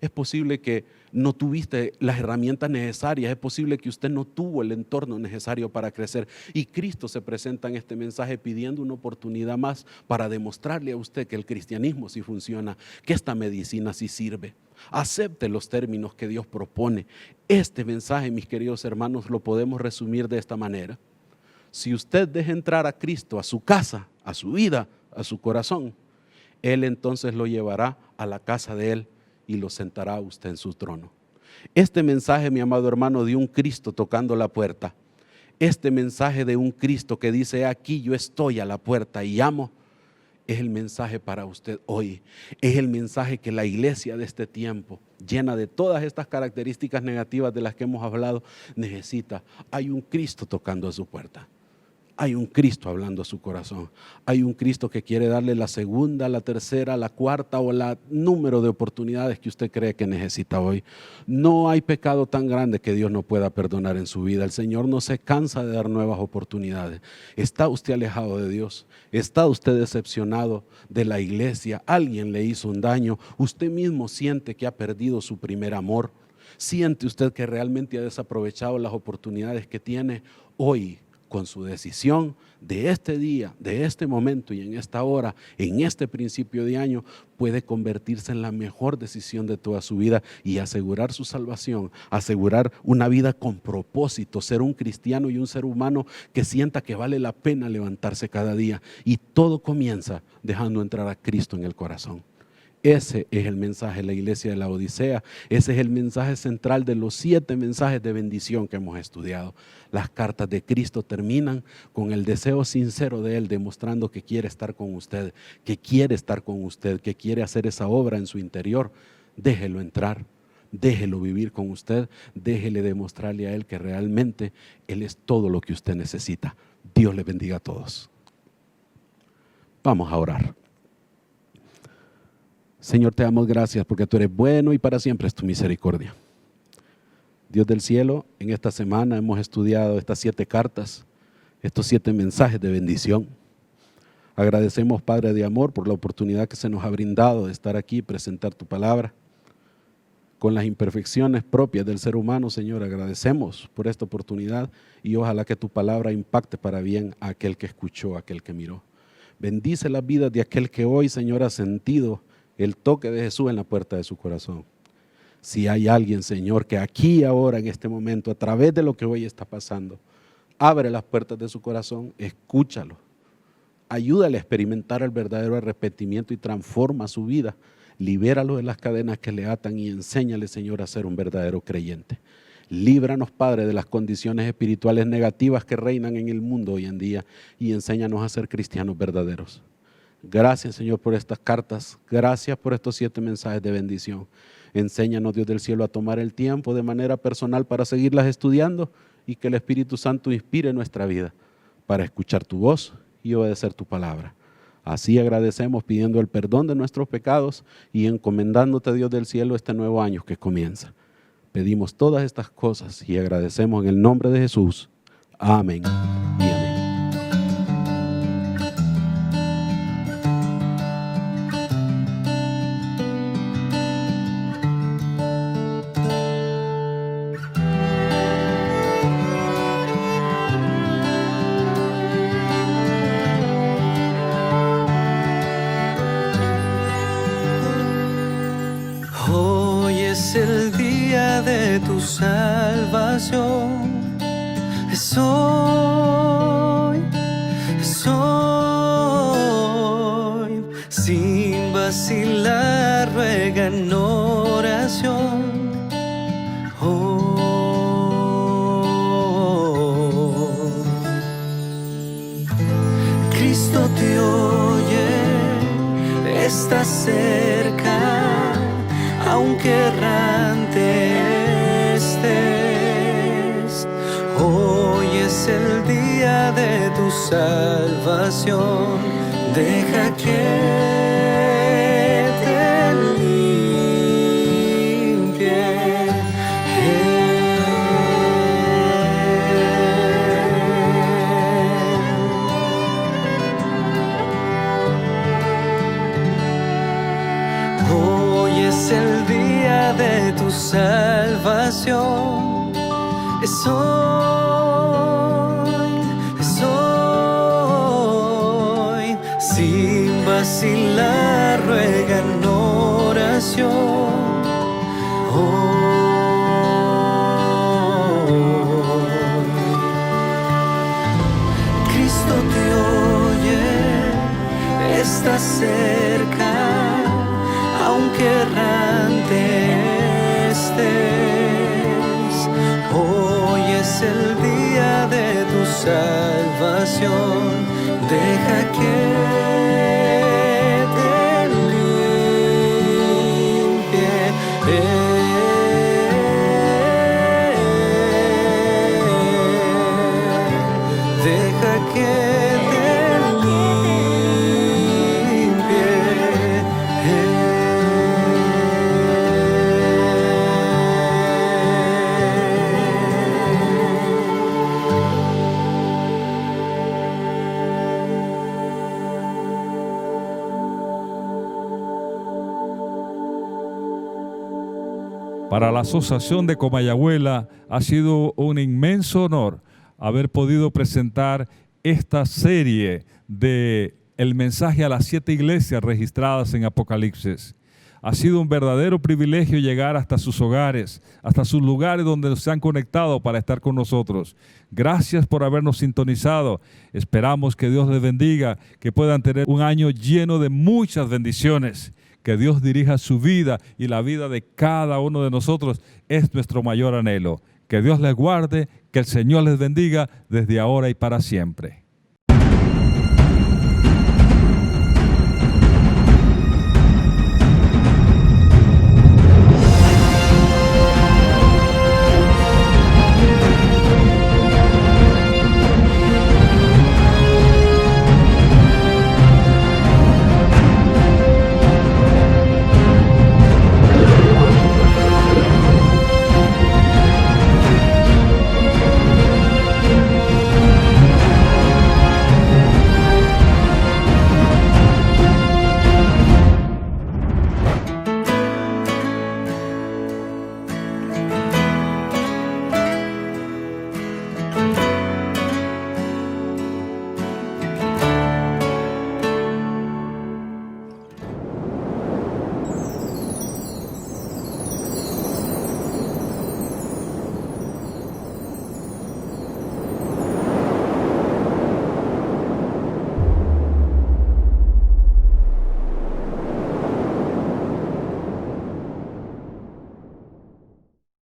Es posible que no tuviste las herramientas necesarias. Es posible que usted no tuvo el entorno necesario para crecer. Y Cristo se presenta en este mensaje pidiendo una oportunidad más para demostrarle a usted que el cristianismo sí funciona, que esta medicina sí sirve. Acepte los términos que Dios propone. Este mensaje, mis queridos hermanos, lo podemos resumir de esta manera. Si usted deja entrar a Cristo a su casa, a su vida, a su corazón, Él entonces lo llevará a la casa de Él y lo sentará a usted en su trono. Este mensaje, mi amado hermano, de un Cristo tocando la puerta, este mensaje de un Cristo que dice: aquí yo estoy a la puerta y llamo, es el mensaje para usted hoy. Es el mensaje que la iglesia de este tiempo, llena de todas estas características negativas de las que hemos hablado, necesita. Hay un Cristo tocando a su puerta. Hay un Cristo hablando a su corazón. Hay un Cristo que quiere darle la segunda, la tercera, la cuarta o la número de oportunidades que usted cree que necesita hoy. No hay pecado tan grande que Dios no pueda perdonar en su vida. El Señor no se cansa de dar nuevas oportunidades. ¿Está usted alejado de Dios? ¿Está usted decepcionado de la iglesia? ¿Alguien le hizo un daño? ¿Usted mismo siente que ha perdido su primer amor? ¿Siente usted que realmente ha desaprovechado las oportunidades que tiene hoy? Con su decisión de este día, de este momento y en esta hora, en este principio de año, puede convertirse en la mejor decisión de toda su vida y asegurar su salvación, asegurar una vida con propósito, ser un cristiano y un ser humano que sienta que vale la pena levantarse cada día. Y todo comienza dejando entrar a Cristo en el corazón. Ese es el mensaje de la iglesia de la Odisea. Ese es el mensaje central de los 7 mensajes de bendición que hemos estudiado. Las cartas de Cristo terminan con el deseo sincero de Él, demostrando que quiere estar con usted, que quiere estar con usted, que quiere hacer esa obra en su interior. Déjelo entrar, déjelo vivir con usted, déjele demostrarle a Él que realmente Él es todo lo que usted necesita. Dios le bendiga a todos. Vamos a orar. Señor, te damos gracias porque tú eres bueno y para siempre es tu misericordia. Dios del cielo, en esta semana hemos estudiado estas 7 cartas, estos 7 mensajes de bendición. Agradecemos, Padre de amor, por la oportunidad que se nos ha brindado de estar aquí y presentar tu palabra. con las imperfecciones propias del ser humano, Señor. Agradecemos por esta oportunidad y ojalá que tu palabra impacte para bien a aquel que escuchó, a aquel que miró. Bendice las vidas de aquel que hoy, Señor, ha sentido el toque de Jesús en la puerta de su corazón. Si hay alguien, Señor, que aquí, ahora, en este momento, a través de lo que hoy está pasando, abre las puertas de su corazón, escúchalo. Ayúdale a experimentar el verdadero arrepentimiento y transforma su vida. Libéralo de las cadenas que le atan y enséñale, Señor, a ser un verdadero creyente. Líbranos, Padre, de las condiciones espirituales negativas que reinan en el mundo hoy en día y enséñanos a ser cristianos verdaderos. Gracias, Señor, por estas cartas. Gracias por estos 7 mensajes de bendición. Enséñanos, Dios del cielo, a tomar el tiempo de manera personal para seguirlas estudiando y que el Espíritu Santo inspire nuestra vida para escuchar tu voz y obedecer tu palabra. Así agradecemos pidiendo el perdón de nuestros pecados y encomendándote, Dios del cielo, este nuevo año que comienza. Pedimos todas estas cosas y agradecemos en el nombre de Jesús. Amén y amén. Hoy es el día de tu salvación. Es hoy, sin vacilar, ruega en oración. Cristo te oye, está cerca, aunque errante estés. Hoy es el día de tu salvación. Deja que te limpie. Hoy es el día de tu salvación. Es hoy, sin vacilar, ruega en oración. Cristo te oye, está cerca, aunque errante estés. Hoy es el día de tu salvación. Deja que te limpie. Deja que te Para la Asociación de Comayagüela ha sido un inmenso honor haber podido presentar esta serie de el mensaje a las 7 iglesias registradas en Apocalipsis. Ha sido un verdadero privilegio llegar hasta sus hogares, hasta sus lugares donde se han conectado para estar con nosotros. Gracias por habernos sintonizado. Esperamos que Dios les bendiga, que puedan tener un año lleno de muchas bendiciones. Que Dios dirija su vida y la vida de cada uno de nosotros es nuestro mayor anhelo. Que Dios les guarde, que el Señor les bendiga desde ahora y para siempre.